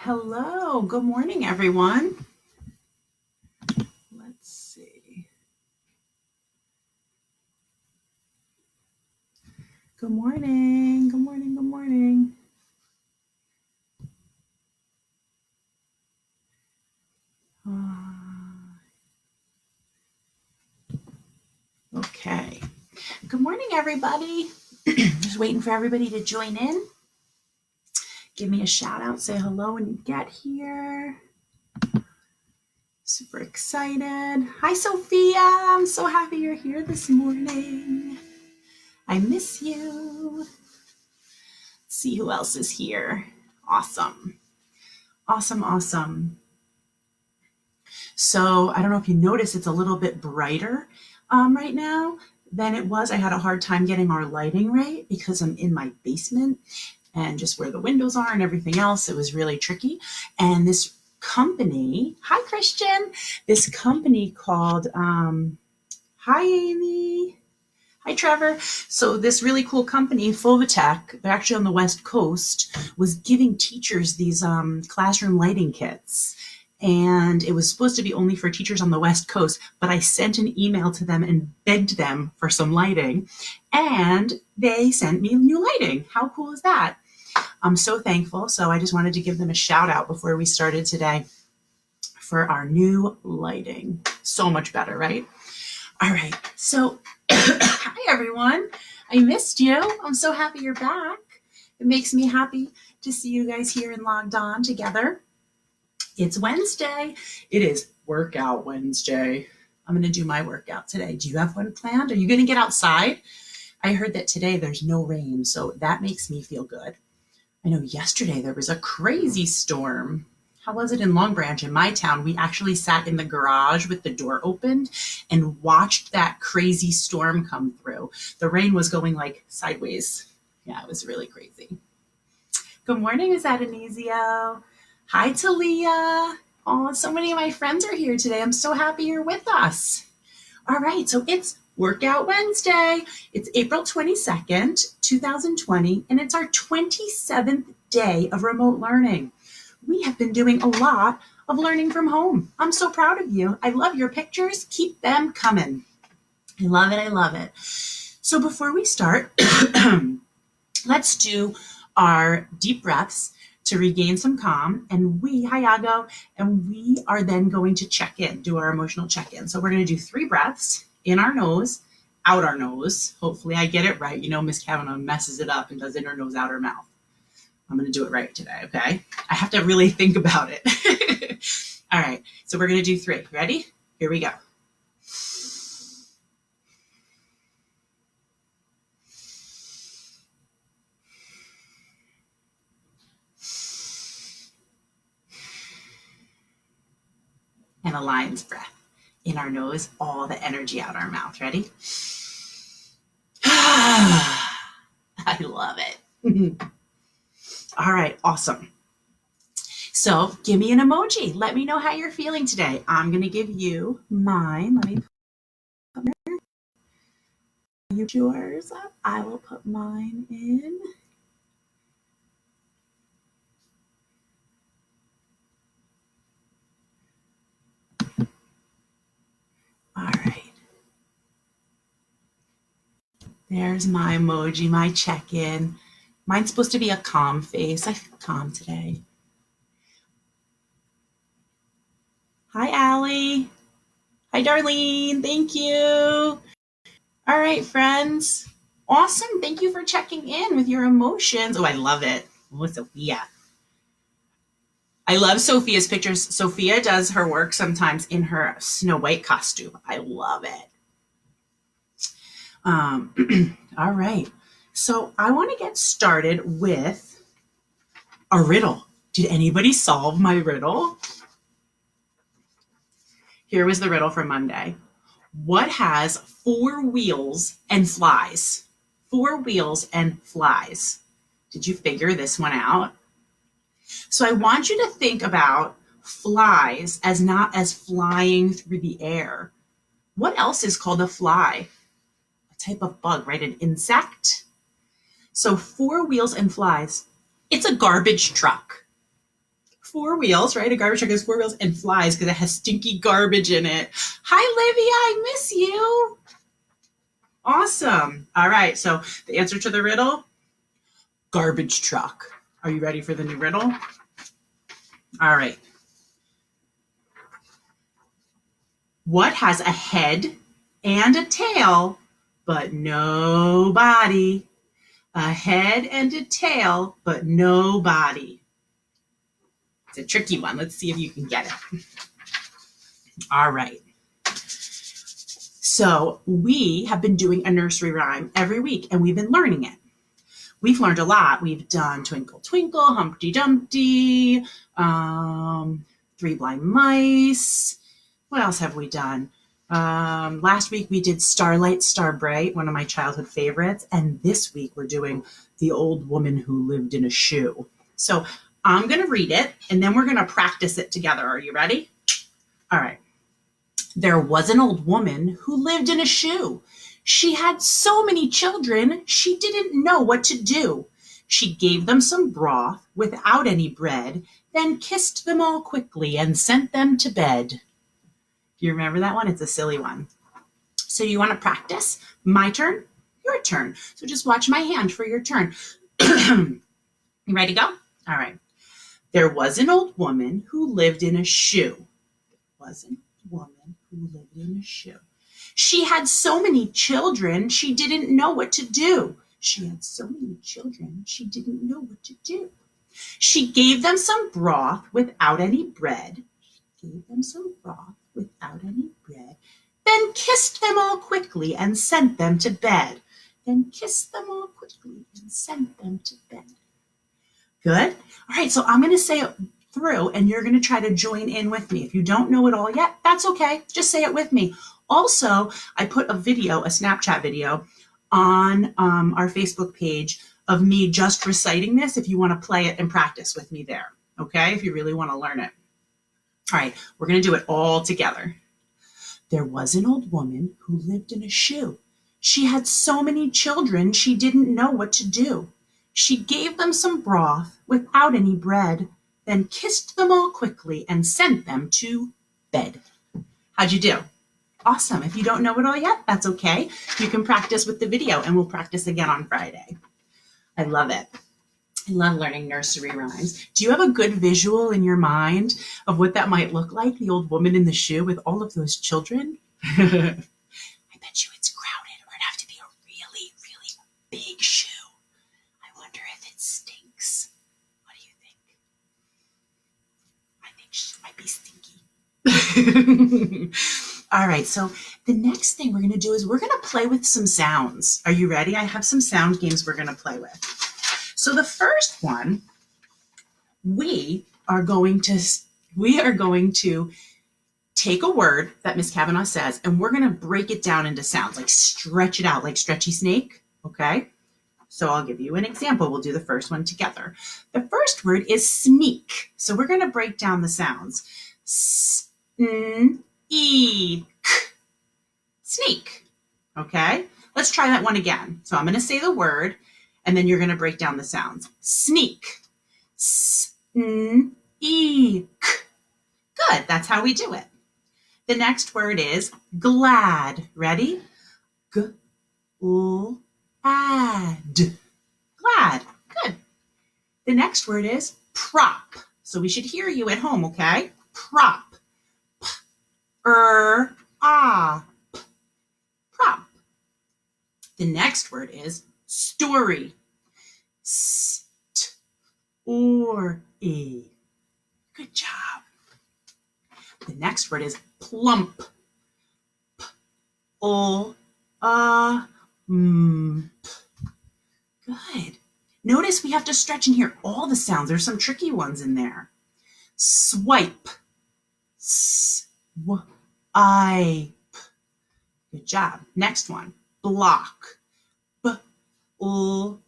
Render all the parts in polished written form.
Hello, good morning, everyone. Let's see. Good morning, good morning, good morning. Okay. Good morning, everybody. Just waiting for everybody to join in. Give me a shout out, say hello when you get here. Super excited. Hi, Sophia. I'm so happy you're here this morning. I miss you. Let's see who else is here. Awesome. Awesome, awesome. So I don't know if you notice, it's a little bit brighter right now than it was. I had a hard time getting our lighting right because I'm in my basement and just where the windows are and everything else, it was really tricky. And this company, hi Christian, this company called, hi Amy, hi Trevor. So this really cool company, Phonemic, they're actually on the West Coast, was giving teachers these classroom lighting kits. And it was supposed to be only for teachers on the West Coast, but I sent an email to them and begged them for some lighting, and they sent me new lighting. How cool is that? I'm so thankful. So I just wanted to give them a shout out before we started today for our new lighting. So much better, right? All right. So hi, everyone. I missed you. I'm so happy you're back. It makes me happy to see you guys here and logged on together. It's Wednesday. It is Workout Wednesday. I'm going to do my workout today. Do you have one planned? Are you going to get outside? I heard that today there's no rain, so that makes me feel good. I know yesterday there was a crazy storm. How was it in Long Branch? In my town, we actually sat in the garage with the door opened and watched that crazy storm come through. The rain was going like sideways. Yeah, it was really crazy. Good morning, is that Anisio? Hi, Talia. Oh, so many of my friends are here today. I'm so happy you're with us. All right, so it's Workout Wednesday. It's April 22nd, 2020, and it's our 27th day of remote learning. We have been doing a lot of learning from home. I'm so proud of you. I love your pictures. Keep them coming. I love it. I love it. So before we start, let's do our deep breaths to regain some calm. And hi Yago, and we are then going to check in, do our emotional check-in. So we're going to do 3 breaths in our nose, out our nose. Hopefully I get it right. You know, Miss Kavanaugh messes it up and does inner nose, outer mouth. I'm going to do it right today, okay? I have to really think about it. All right, so we're going to do 3. Ready? Here we go. And a lion's breath. In our nose, all the energy out our mouth. Ready? I love it. All right, awesome. So give me an emoji. Let me know how you're feeling today. I'm going to give you mine. Let me put yours up. I will put mine in. All right. There's my emoji, my check-in. Mine's supposed to be a calm face. I feel calm today. Hi, Allie. Hi, Darlene. Thank you. All right, friends. Awesome. Thank you for checking in with your emotions. Oh, I love it. Oh, Sophia. I love Sophia's pictures. Sophia does her work sometimes in her Snow White costume. I love it. All right. So I want to get started with a riddle. Did anybody solve my riddle? Here was the riddle for Monday. What has 4 wheels and flies? 4 wheels and flies. Did you figure this one out? So I want you to think about flies as not as flying through the air. What else is called a fly? A type of bug, right? An insect? So 4 wheels and flies. It's a garbage truck. 4 wheels, right? A garbage truck has 4 wheels and flies because it has stinky garbage in it. Hi, Livy, I miss you. Awesome. All right, so the answer to the riddle, garbage truck. Are you ready for the new riddle? All right. What has a head and a tail, but no body? A head and a tail, but no body. It's a tricky one. Let's see if you can get it. All right. So we have been doing a nursery rhyme every week, and we've been learning it. We've learned a lot. We've done Twinkle, Twinkle, Humpty Dumpty, Three Blind Mice. What else have we done? Last week we did Starlight, Star Bright, one of my childhood favorites. And this week we're doing The Old Woman Who Lived in a Shoe. So I'm going to read it and then we're going to practice it together. Are you ready? All right. There was an old woman who lived in a shoe. She had so many children, she didn't know what to do. She gave them some broth without any bread, then kissed them all quickly and sent them to bed. Do you remember that one? It's a silly one. So you want to practice? My turn, your turn. So just watch my hand for your turn. You ready to go? All right. There was an old woman who lived in a shoe. There was an old woman who lived in a shoe. She had so many children, she didn't know what to do. She had so many children, she didn't know what to do. She gave them some broth without any bread. Then kissed them all quickly and sent them to bed. Good? All right, so I'm going to say it through and you're going to try to join in with me. If you don't know it all yet, that's okay. Just say it with me. Also, I put a video, a Snapchat video, on our Facebook page of me just reciting this if you want to play it and practice with me there, okay? If you really want to learn it. All right, we're going to do it all together. There was an old woman who lived in a shoe. She had so many children, she didn't know what to do. She gave them some broth without any bread, then kissed them all quickly and sent them to bed. How'd you do? Awesome. If you don't know it all yet, that's okay. You can practice with the video and we'll practice again on Friday. I love it. I love learning nursery rhymes. Do you have a good visual in your mind of what that might look like? The old woman in the shoe with all of those children? I bet you it's crowded or it'd have to be a really, really big shoe. I wonder if it stinks. What do you think? I think she might be stinky. All right, so the next thing we're going to do is we're going to play with some sounds. Are you ready? I have some sound games we're going to play with. So the first one, we are going to take a word that Miss Kavanaugh says, and we're going to break it down into sounds, like stretch it out, like stretchy snake, okay? So I'll give you an example. We'll do the first one together. The first word is sneak. So we're going to break down the sounds. Sneak. Sneak. Okay? Let's try that one again. So I'm going to say the word, and then you're going to break down the sounds. Sneak. Sneak. Good. That's how we do it. The next word is glad. Ready? Glad. Glad. Good. The next word is prop. So we should hear you at home, okay? Prop. Prop. The next word is story. Story. Good job. The next word is plump. Good. Notice we have to stretch and hear all the sounds. There's some tricky ones in there. Swipe. Swipe. Good job. Next one. Block. Block.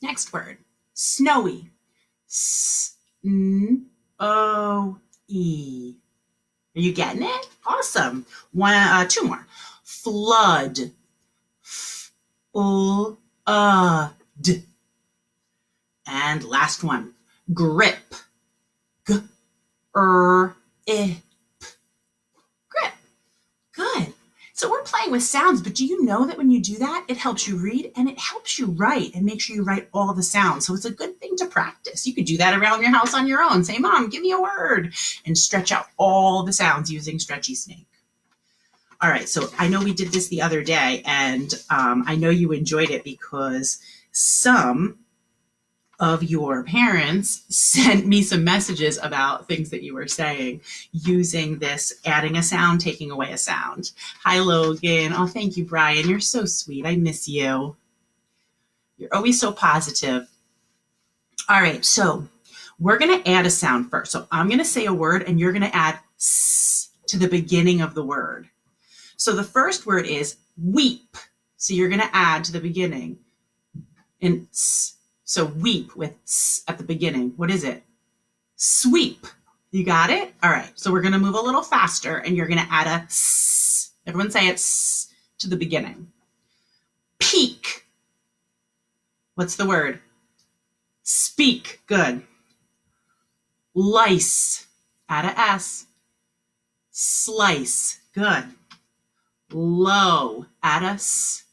Next word. Snowy. Snowy. Are you getting it? Awesome. Two more. Flood. Flood. And last one. grip. G-r-I-p. Grip. Good. So we're playing with sounds, but do you know that when you do that, it helps you read and it helps you write and make sure you write all the sounds. So it's a good thing to practice. You could do that around your house on your own. Say, Mom, give me a word, and stretch out all the sounds using Stretchy Snake. All right, so I know we did this the other day, and I know you enjoyed it because some of your parents sent me some messages about things that you were saying using this, adding a sound, taking away a sound. Hi, Logan. Oh, thank you, Brian. You're so sweet. I miss you. You're always so positive. All right, so we're going to add a sound first. So I'm going to say a word, and you're going to add s to the beginning of the word. So the first word is weep. So you're going to add to the beginning and s. So weep with s at the beginning. What is it? Sweep. You got it? All right. So we're going to move a little faster, and you're going to add a s. Everyone say it, s to the beginning. Peak. What's the word? Speak. Good. Lice. Add a s. Slice. Good. Low. Add a s.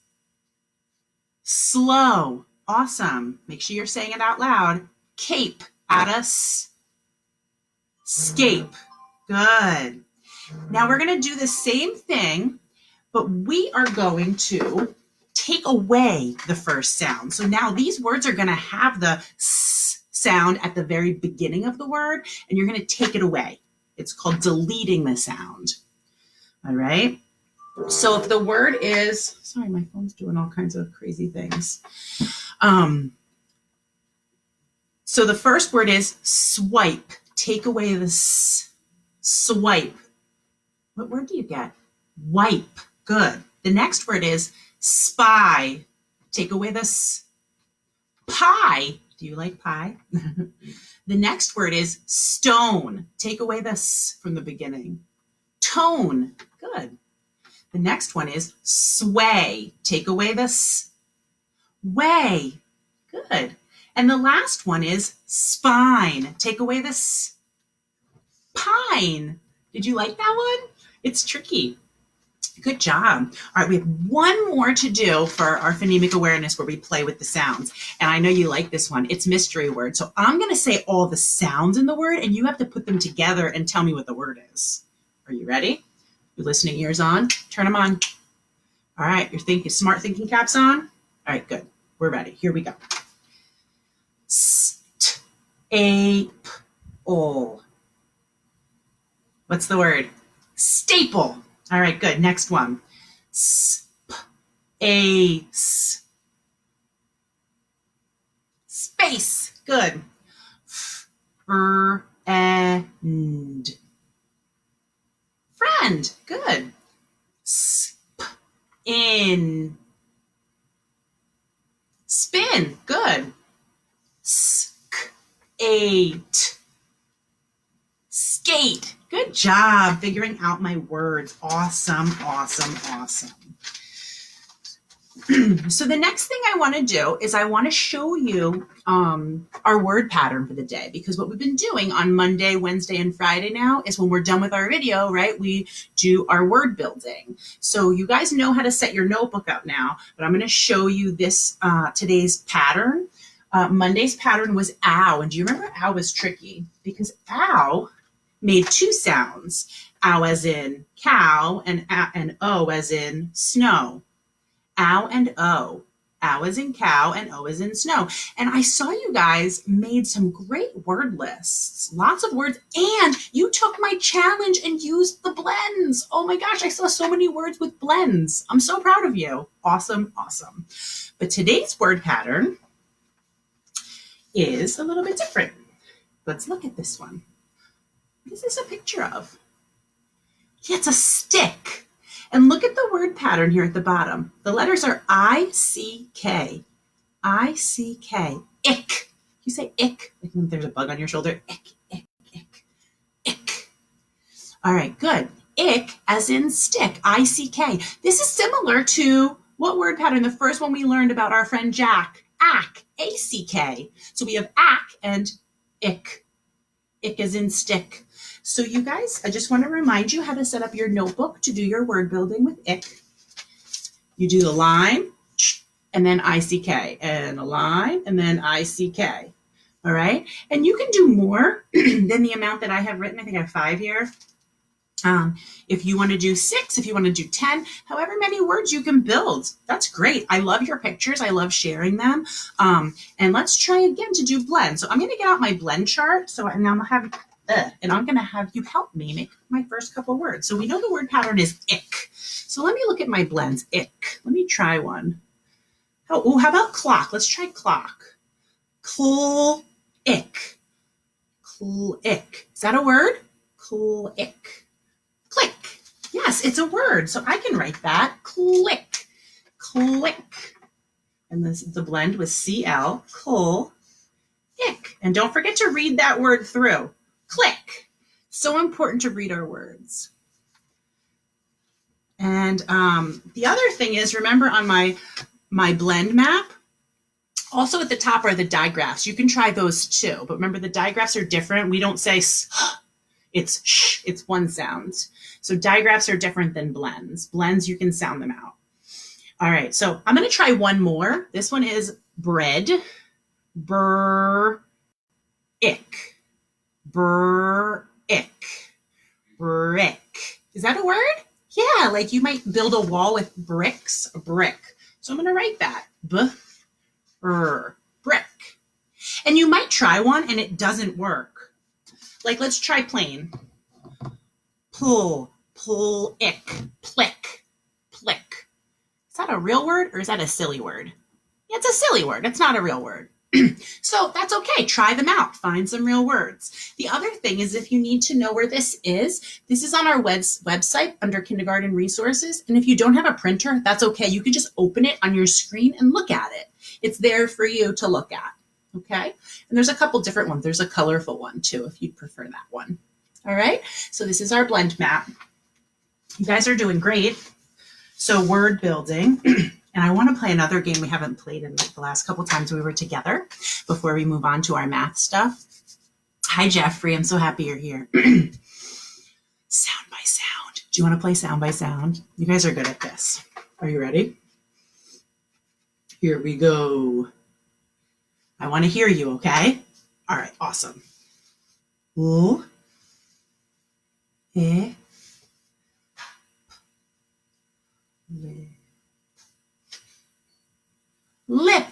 Slow. Awesome. Make sure you're saying it out loud. Cape. Add a s. Scape. Good. Now we're going to do the same thing, but we are going to take away the first sound. So now these words are going to have the s sound at the very beginning of the word, and you're going to take it away. It's called deleting the sound. All right. So if the word is, sorry, my phone's doing all kinds of crazy things. So the first word is swipe. Take away the s. Swipe. What word do you get? Wipe. Good. The next word is spy. Take away the s. Pie. Do you like pie? The next word is stone. Take away the s from the beginning. Tone. Good. The next one is sway. Take away the s. Way. Good. And the last one is spine. Take away the s. Pine. Did you like that one? It's tricky. Good job. All right, we have one more to do for our phonemic awareness where we play with the sounds. And I know you like this one. It's mystery word. So I'm going to say all the sounds in the word, and you have to put them together and tell me what the word is. Are you ready? Your listening ears on? Turn them on. All right, your smart thinking caps on? All right, good. We're ready. Here we go. Staple. What's the word? Staple. All right, good. Next one. Space. Space. Good. Friend. Friend. Good. In. Spin. Good. Skate. Skate. Good job figuring out my words. Awesome, awesome, awesome. So the next thing I want to do is I want to show you our word pattern for the day, because what we've been doing on Monday, Wednesday, and Friday now is when we're done with our video, right, we do our word building. So you guys know how to set your notebook up now, but I'm going to show you this today's pattern. Monday's pattern was ow, and do you remember ow was tricky? Because ow made two sounds, ow as in cow and o as in snow. Ow and o. Ow as in cow and o as in snow. And I saw you guys made some great word lists, lots of words, and you took my challenge and used the blends. Oh my gosh, I saw so many words with blends. I'm so proud of you. Awesome, awesome. But today's word pattern is a little bit different. Let's look at this one. What is this a picture of? Yeah, it's a stick. And look at the word pattern here at the bottom. The letters are I-C-K. I-C-K. Ick. You say ick, like when there's a bug on your shoulder. Ick, ick, ick, ick. All right, good. Ick as in stick. I-C-K. This is similar to what word pattern? The first one we learned about our friend Jack. Ack. A-C-K. So we have ack and ick. Ick as in stick. So you guys, I just want to remind you how to set up your notebook to do your word building with ick. You do the line, and then ICK, and a line, and then ICK. All right? And you can do more than the amount that I have written. I think I have 5 here. If you want to do 6, if you want to do 10, however many words you can build, that's great. I love your pictures. I love sharing them. And let's try again to do blend. So I'm going to get out my blend chart. So and I'm going to have you help me make my first couple words. So we know the word pattern is ick. So let me look at my blends. Ick. Let me try one. Oh, how about clock? Let's try clock. Ick. Ick. Is that a word? Ick. Click. Yes, it's a word. So I can write that. Click. Click. And this the blend with CL. Ick. And don't forget to read that word through. Click. So important to read our words. And the other thing is, remember on my blend map, also at the top are the digraphs. You can try those too. But remember, the digraphs are different. We don't say it's sh, it's one sound. So digraphs are different than blends. Blends, you can sound them out. All right, so I'm going to try one more. This one is bread. Ick. Ick. Brick. Is that a word? Yeah, like you might build a wall with bricks, a brick. So I'm going to write that. Brick. And you might try one and it doesn't work. Like, let's try plain. Pull, ick, plick. Is that a real word or is that a silly word? Yeah, it's a silly word. It's not a real word. So that's okay. Try them out. Find some real words. The other thing is, if you need to know where this is on our website under kindergarten resources. And if you don't have a printer, that's okay. You can just open it on your screen and look at it. It's there for you to look at. Okay. And there's a couple different ones. There's a colorful one too, if you'd prefer that one. All right. So this is our blend map. You guys are doing great. So word building. And I want to play another game we haven't played in the last couple times we were together before we move on to our math stuff. Hi, Jeffrey. I'm so happy you're here. Sound by sound. Do you want to play sound by sound? You guys are good at this. Are you ready? Here we go. I want to hear you, okay? All right, awesome. Ooh. Eh. Lip.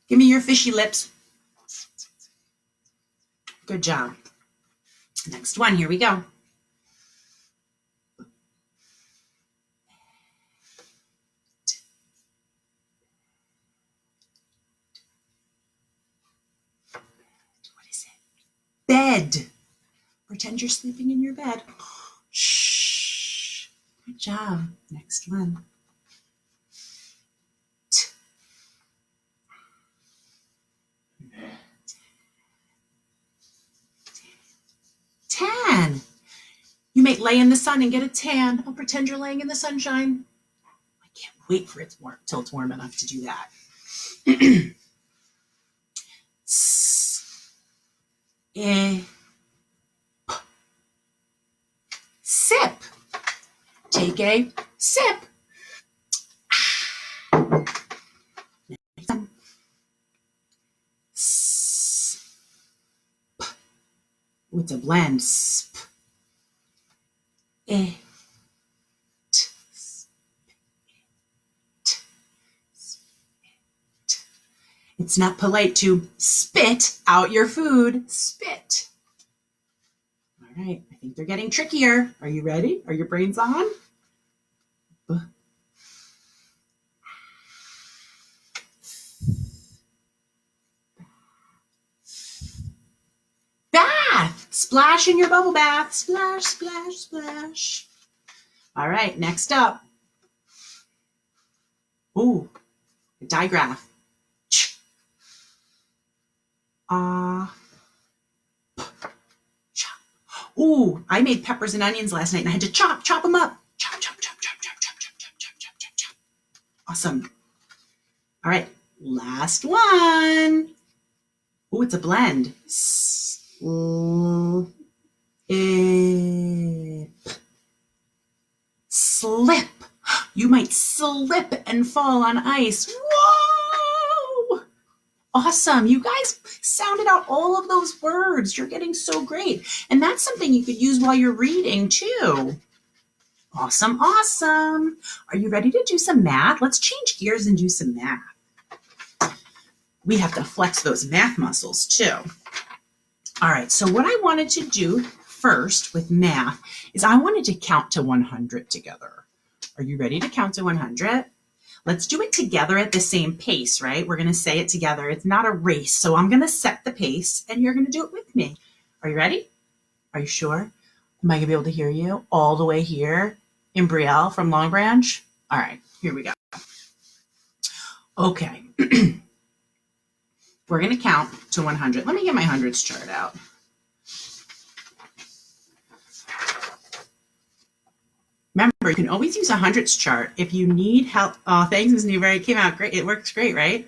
Give me your fishy lips. Good job. Next one, here we go. What is it? Bed. Pretend you're sleeping in your bed. Shh. Good job. Next one. 10. You might lay in the sun and get a tan. I'll pretend you're laying in the sunshine. I can't wait for it till it's warm enough to do that. Sip. Take a sip. It's a blend. Sp. T. It's not polite to spit out your food. Spit. All right, I think they're getting trickier. Are you ready? Are your brains on? Bath. Splash in your bubble bath. Splash, splash, splash. All right, next up. Ooh, a digraph. Ch. Chop. Ooh, I made peppers and onions last night and I had to chop them up. Chop, chop, chop, chop, chop, chop, chop, chop, chop, chop, chop, chop. Awesome. All right, last one. Oh, it's a blend. Slip. Slip. You might slip and fall on ice. Whoa! Awesome. You guys sounded out all of those words. You're getting so great. And that's something you could use while you're reading too. Awesome, awesome. Are you ready to do some math? Let's change gears and do some math. We have to flex those math muscles too. All right, so what I wanted to do first with math is I wanted to count to 100 together. Are you ready to count to 100? Let's do it together at the same pace, right? We're going to say it together. It's not a race. So I'm going to set the pace and you're going to do it with me. Are you ready? Are you sure? Am I going to be able to hear you all the way here in Brielle from Long Branch? All right, here we go. Okay. We're going to count to 100. Let me get my hundreds chart out. Remember, you can always use a hundreds chart if you need help. Oh, thanks, Ms. Newberry. It came out great. It works great, right?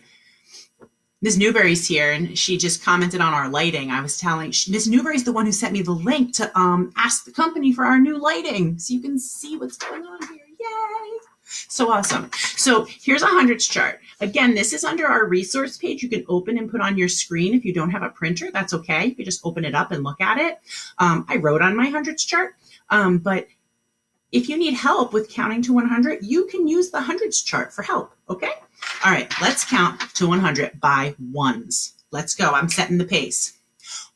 Ms. Newberry's here, and she just commented on our lighting. I was telling, Ms. Newberry's the one who sent me the link to ask the company for our new lighting, so you can see what's going on here. Yay! So awesome. So here's a hundreds chart. Again, this is under our resource page. You can open and put on your screen. If you don't have a printer, that's okay. You can just open it up and look at it. I wrote on my hundreds chart, but if you need help with counting to 100, you can use the hundreds chart for help, okay? All right, let's count to 100 by ones. Let's go. I'm setting the pace.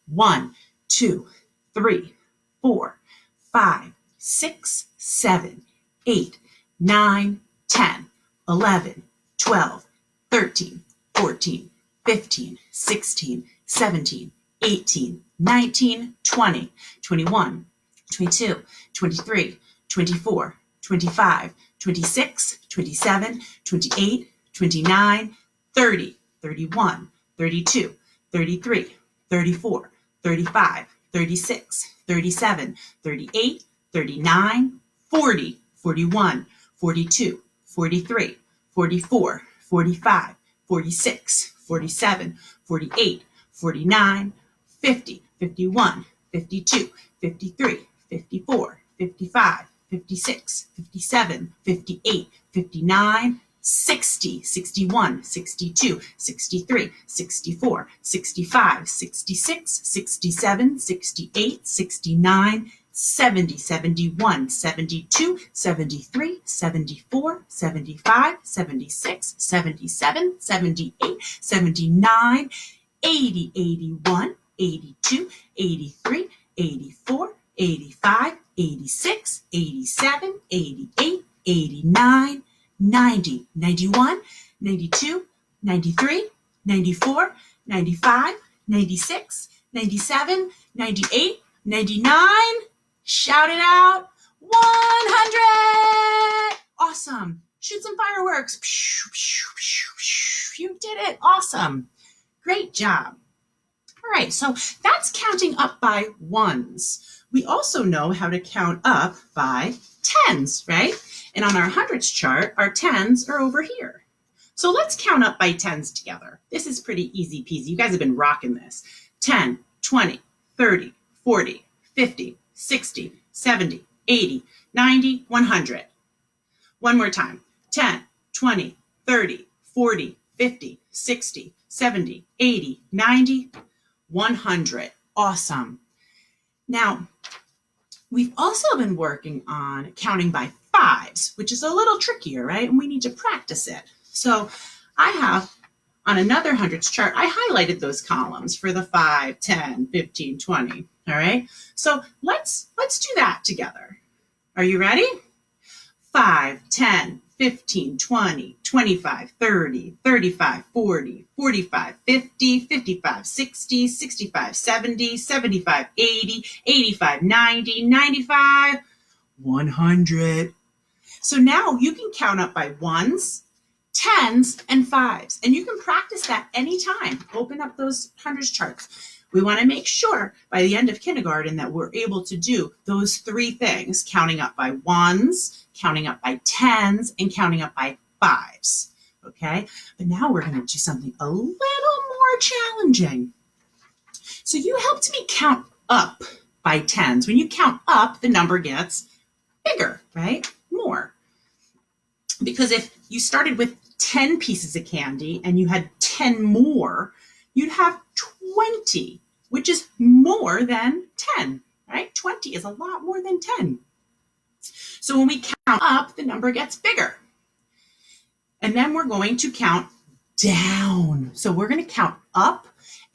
1, 2, 3, 4, 5, 6, 7, 8, 9, 10, 11, 12, 13, 14, 15, 16, 17, 18, 19, 20, 21, 22, 23, 24, 25, 26, 27, 28, 29, 30, 31, 32, 33, 34, 35, 36, 37, 38, 39, 40, 41, 42, 43, 44, 45, 46, 47, 48, 49, 50, 51, 52, 53, 54, 55, 56, 57, 58, 59, 60, 61, 62, 63, 64, 65, 66, 67, 68, 69, 70, 71, 72, 73, 74, 75, 76, 77, 78, 79, 80, 81, 82, 83, 84, 85, 86, 87, 88, 89, 90, 91, 92, 93, 94, 95, 96, 97, 98, 99. Shout it out. 100. Awesome. Shoot some fireworks. You did it. Awesome. Great job. All right, so that's counting up by ones. We also know how to count up by tens, right? And on our hundreds chart, our tens are over here. So let's count up by tens together. This is pretty easy peasy. You guys have been rocking this. 10, 20, 30, 40, 50, 60, 70, 80, 90, 100. One more time. 10, 20, 30, 40, 50, 60, 70, 80, 90, 100. Awesome. Now, we've also been working on counting by fives, which is a little trickier, right? And we need to practice it. So I have, on another hundreds chart, I highlighted those columns for the 5, 10, 15, 20, all right? So let's do that together. Are you ready? 5, 10, 15, 20, 25, 30, 35, 40, 45, 50, 55, 60, 65, 70, 75, 80, 85, 90, 95, 100. So now you can count up by ones, tens, and fives. And you can practice that anytime. Open up those hundreds charts. We want to make sure by the end of kindergarten that we're able to do those three things, counting up by ones, counting up by tens, and counting up by fives, okay? But now we're going to do something a little more challenging. So you helped me count up by tens. When you count up, the number gets bigger, right? More. Because if you started with 10 pieces of candy and you had 10 more, you'd have 20, which is more than 10, right? 20 is a lot more than 10. So when we count up, the number gets bigger. And then we're going to count down. So we're going to count up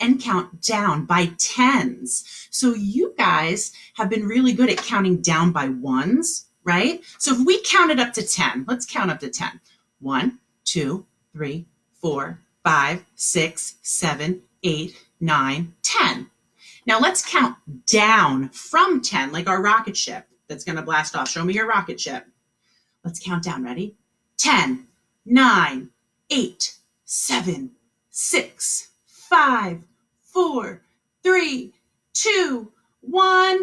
and count down by tens. So you guys have been really good at counting down by ones, right? So if we counted up to 10, let's count up to 10. 1, 2, 3, 4, 5, 6, 7, 8, 9, 10. Now let's count down from 10, like our rocket ship that's going to blast off. Show me your rocket ship. Let's count down. Ready? 10, 9, 8, 7, 6, 5, 4, 3, 2, 1.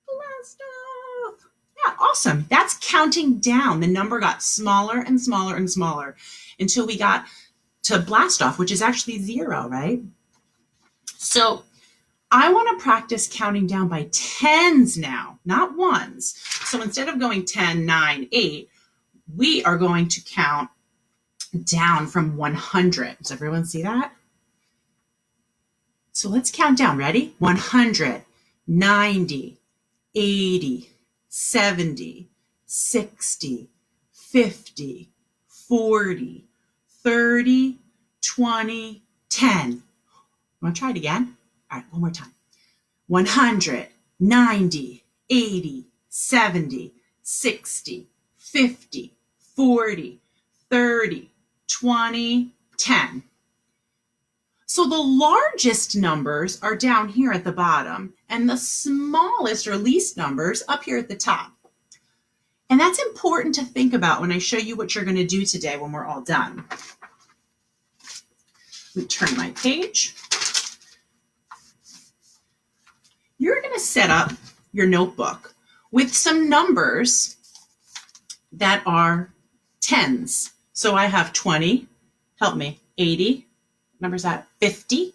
Blast off. Yeah, awesome. That's counting down. The number got smaller and smaller and smaller until we got to blast off, which is actually 0, right? So I want to practice counting down by tens now, not ones. So instead of going 10, 9, 8, we are going to count down from 100. Does everyone see that? So let's count down. Ready? 100, 90, 80, 70, 60, 50, 40, 30, 20, 10. Want to try it again? All right, one more time. 100, 90, 80, 70, 60, 50, 40, 30, 20, 10. So the largest numbers are down here at the bottom and the smallest or least numbers up here at the top. And that's important to think about when I show you what you're going to do today when we're all done. Let me turn my page. You're going to set up your notebook with some numbers that are tens. So I have 20, help me, 80, numbers that 50,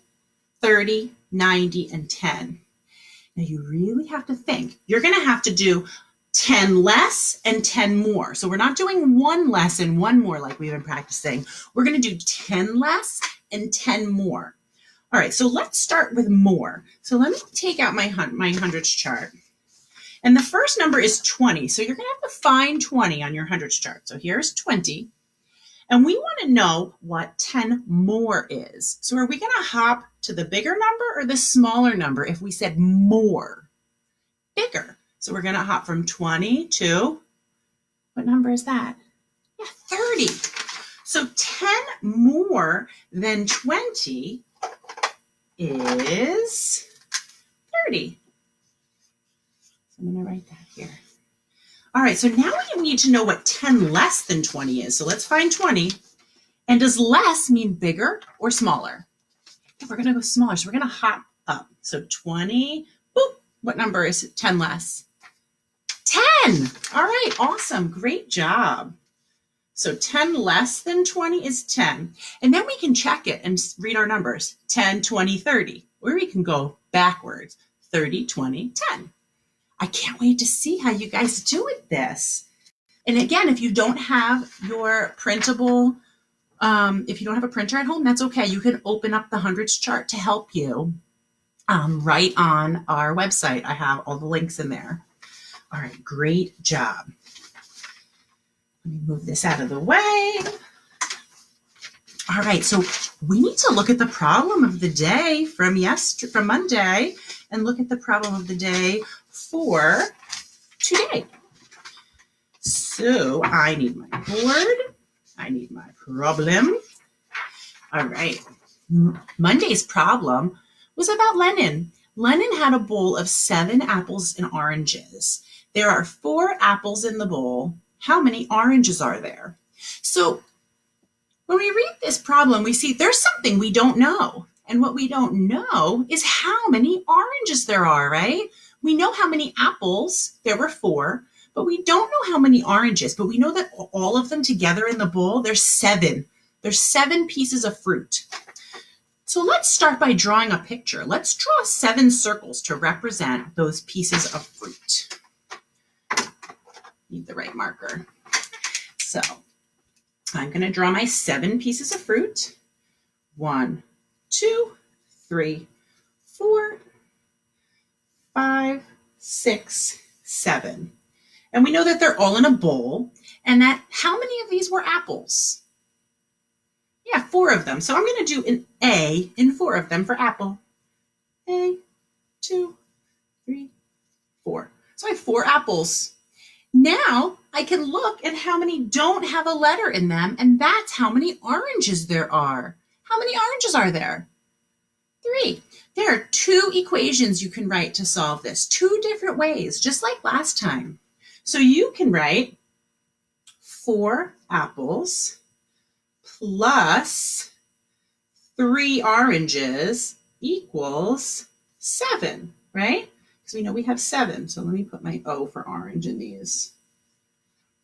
30, 90, and 10. Now you really have to think. You're going to have to do 10 less and 10 more. So we're not doing 1 less and 1 more like we've been practicing. We're going to do 10 less and 10 more. All right, so let's start with more. So let me take out my hundreds chart. And the first number is 20. So you're going to have to find 20 on your hundreds chart. So here's 20. And we want to know what 10 more is. So are we going to hop to the bigger number or the smaller number if we said more? Bigger. So we're going to hop from 20 to, what number is that? Yeah, 30. So 10 more than 20 is 30. So I'm going to write that here. All right, so now we need to know what 10 less than 20 is. So let's find 20. And does less mean bigger or smaller? Yeah, we're going to go smaller. So we're going to hop up. So 20, boop. What number is 10 less? 10. All right, awesome. Great job. So 10 less than 20 is 10. And then we can check it and read our numbers. 10, 20, 30. Or we can go backwards. 30, 20, 10. I can't wait to see how you guys do with this. And again, if you don't have your printable, if you don't have a printer at home, that's okay. You can open up the hundreds chart to help you right on our website. I have all the links in there. All right, great job. Let me move this out of the way. All right, so we need to look at the problem of the day from Monday and look at the problem of the day for today. So I need my board. I need my problem. All right. Monday's problem was about Lennon. Lennon had a bowl of 7 apples and oranges. There are 4 apples in the bowl. How many oranges are there? So when we read this problem, we see there's something we don't know. And what we don't know is how many oranges there are, right? We know how many apples, there were 4, but we don't know how many oranges, but we know that all of them together in the bowl, there's 7. There's 7 pieces of fruit. So let's start by drawing a picture. Let's draw 7 circles to represent those pieces of fruit. Need the right marker. So I'm going to draw my 7 pieces of fruit. 1, 2, 3, 4, 5, 6, 7. And we know that they're all in a bowl, and that how many of these were apples? Yeah, 4 of them. So I'm going to do an A in 4 of them for apple. A, 2, 3, 4. So I have 4 apples. Now I can look at how many don't have a letter in them, and that's how many oranges there are. How many oranges are there? 3. There are 2 equations you can write to solve this, 2 different ways, just like last time. So you can write 4 apples plus 3 oranges equals 7, right? Because we know we have 7. So let me put my O for orange in these.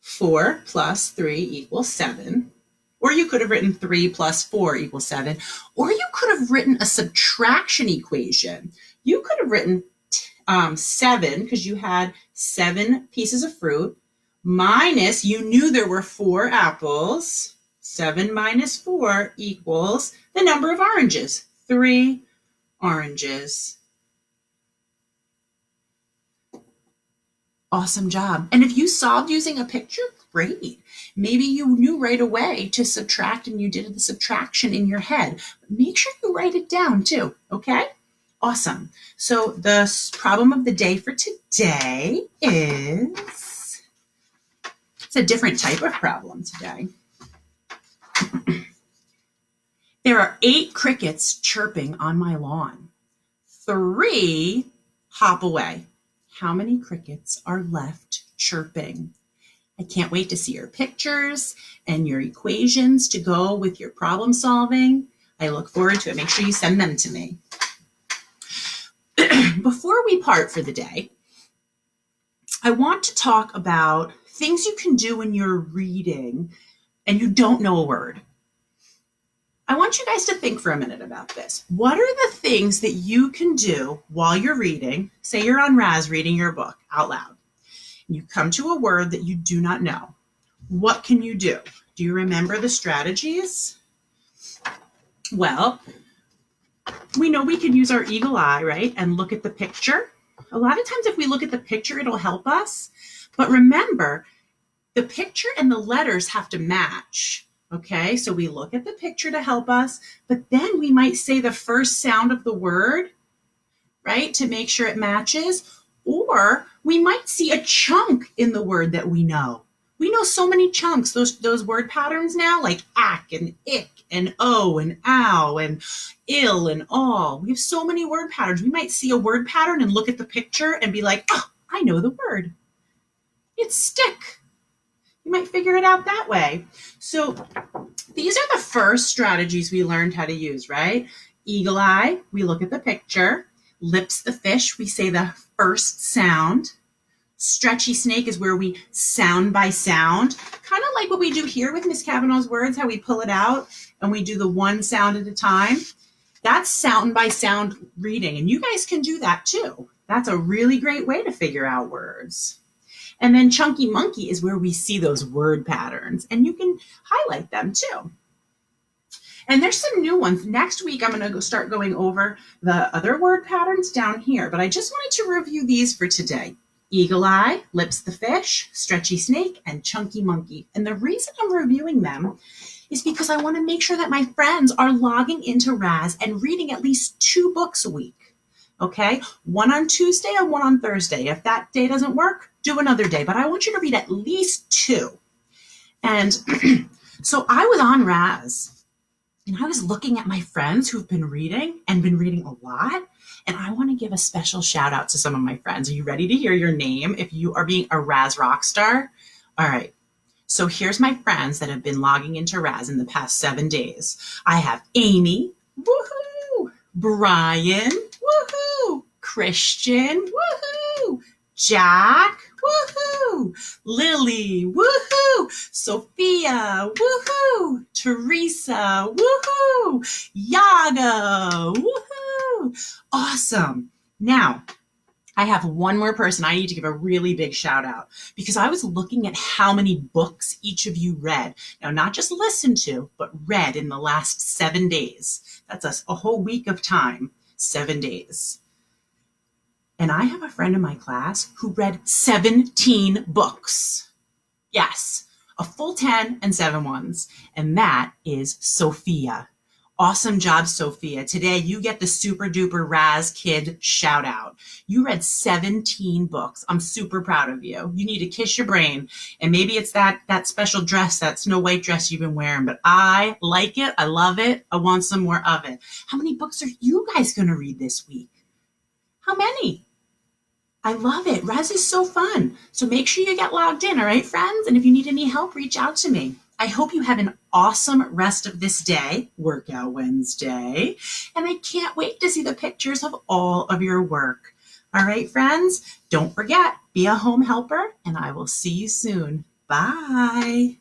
4 plus 3 equals 7. Or you could have written 3 plus 4 equals 7. Or you could have written a subtraction equation. You could have written 7 because you had 7 pieces of fruit minus, you knew there were 4 apples. 7 minus 4 equals the number of oranges, 3 oranges. Awesome job. And if you solved using a picture, great. Maybe you knew right away to subtract and you did the subtraction in your head. But make sure you write it down too, okay? Awesome. So the problem of the day for today is, it's a different type of problem today. There are 8 crickets chirping on my lawn. 3 hop away. How many crickets are left chirping? I can't wait to see your pictures and your equations to go with your problem solving. I look forward to it. Make sure you send them to me. Before we part for the day, I want to talk about things you can do when you're reading and you don't know a word. I want you guys to think for a minute about this. What are the things that you can do while you're reading? Say you're on Raz reading your book out loud. You come to a word that you do not know. What can you do? Do you remember the strategies? Well, we know we can use our eagle eye, right? And look at the picture. A lot of times if we look at the picture, it'll help us. But remember, the picture and the letters have to match. Okay, so we look at the picture to help us, but then we might say the first sound of the word, right, to make sure it matches, or we might see a chunk in the word that we know. We know so many chunks, those word patterns now, like ack and ick and oh and ow and ill and all. We have so many word patterns. We might see a word pattern and look at the picture and be like, oh, I know the word. It's stick. You might figure it out that way. So these are the first strategies we learned how to use, right? Eagle eye, we look at the picture. Lips the fish, we say the first sound. Stretchy snake is where we sound by sound, kind of like what we do here with Miss Kavanaugh's words, how we pull it out and we do the one sound at a time. That's sound by sound reading, and you guys can do that too. That's a really great way to figure out words. And then chunky monkey is where we see those word patterns, and you can highlight them too. And there's some new ones. Next week, I'm going to start going over the other word patterns down here, but I just wanted to review these for today. Eagle eye, lips the fish, stretchy snake, and chunky monkey. And the reason I'm reviewing them is because I want to make sure that my friends are logging into Raz and reading at least 2 books a week. Okay, one on Tuesday and one on Thursday. If that day doesn't work, do another day. But I want you to read at least 2. And so I was on Raz and I was looking at my friends who've been reading and been reading a lot. And I want to give a special shout out to some of my friends. Are you ready to hear your name if you are being a Raz rock star? All right. So here's my friends that have been logging into Raz in the past 7 days. I have Amy, woohoo, Brian, woohoo, Christian, woohoo, Jack, woohoo! Lily, woohoo! Sophia, woohoo! Teresa, woohoo! Yaga, woohoo! Awesome. Now, I have one more person I need to give a really big shout out because I was looking at how many books each of you read. Now, not just listened to, but read in the last 7 days. That's a whole week of time, 7 days. And I have a friend in my class who read 17 books. Yes, a full 10 and 7 ones. And that is Sophia. Awesome job, Sophia. Today you get the super duper Raz Kid shout out. You read 17 books. I'm super proud of you. You need to kiss your brain. And maybe it's that special dress, that Snow White dress you've been wearing, but I like it. I love it. I want some more of it. How many books are you guys going to read this week? How many? I love it. Raz is so fun. So make sure you get logged in, all right, friends? And if you need any help, reach out to me. I hope you have an awesome rest of this day, Workout Wednesday, and I can't wait to see the pictures of all of your work. All right, friends, don't forget, be a home helper, and I will see you soon. Bye.